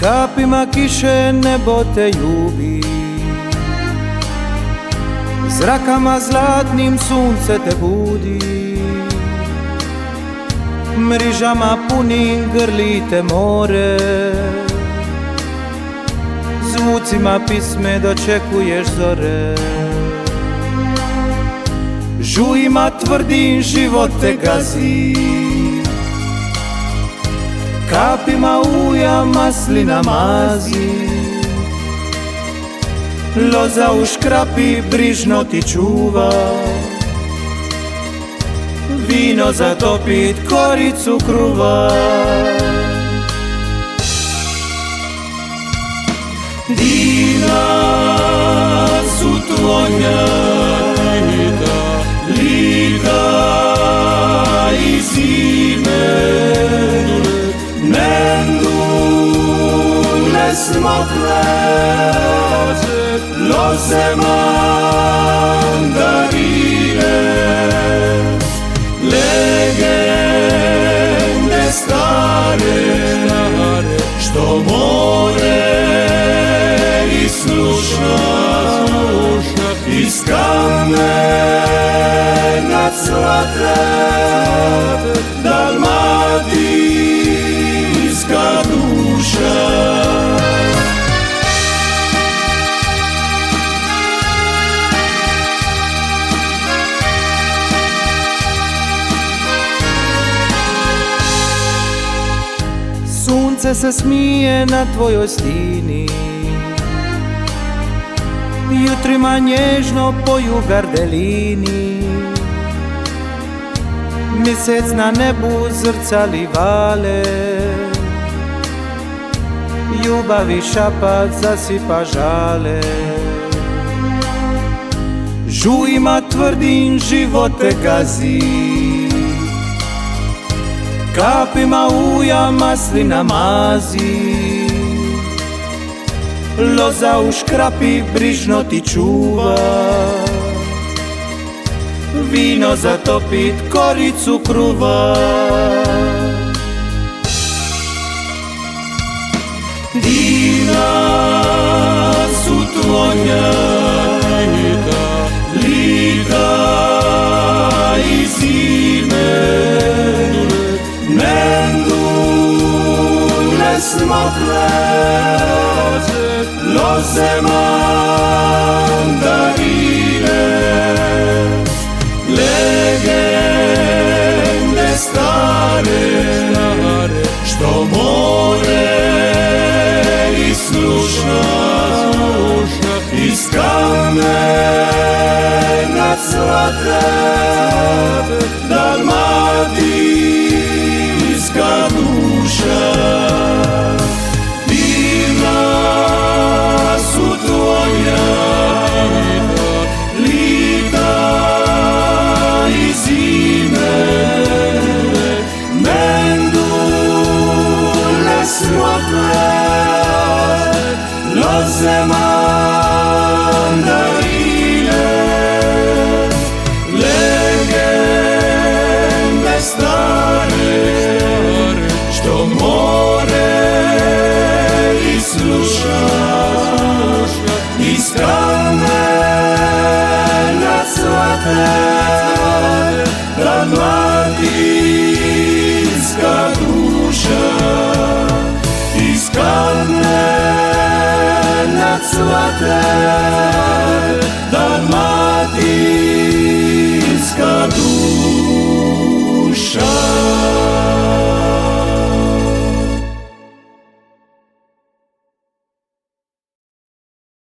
Kapima kiše nebo te ljubi, zrakama zlatnim sunce te budi, mrižama punim grli te more, zvucima pisme dočekuješ zore. Žujima tvrdim život te gazi, kapima uja maslina mazi, loza u škrapi brižno ti čuva, vino zatopit koricu kruva. Divna su tvoja lita i zime, mendule smokle, loze mandarine, legende stare, što more i sluša, iz kamena cvate, dalmatinska duša. Sunce se smije na tvojoj stini, jutrima nježno poju gardelini, mjesec na nebu zrcali vale, ljubavi šapat zasipa žale. Žujima tvrdim život te gazi, kapima uja maslina mazi, loza u škrapi brižno ti čuva, vino zatopit koricu kruva. Divna su tvoja lita i zime, mendule smokle, loze mandarine, legende stare, što more i sluša, iz kamena cvate, dalmatinska duša. Divna su tvoja lita i zime, mendule smokle, loze mandarine, legende stare, što more i sluša, iz kamena cvate, dalmatinska duša, iz kamena cvate.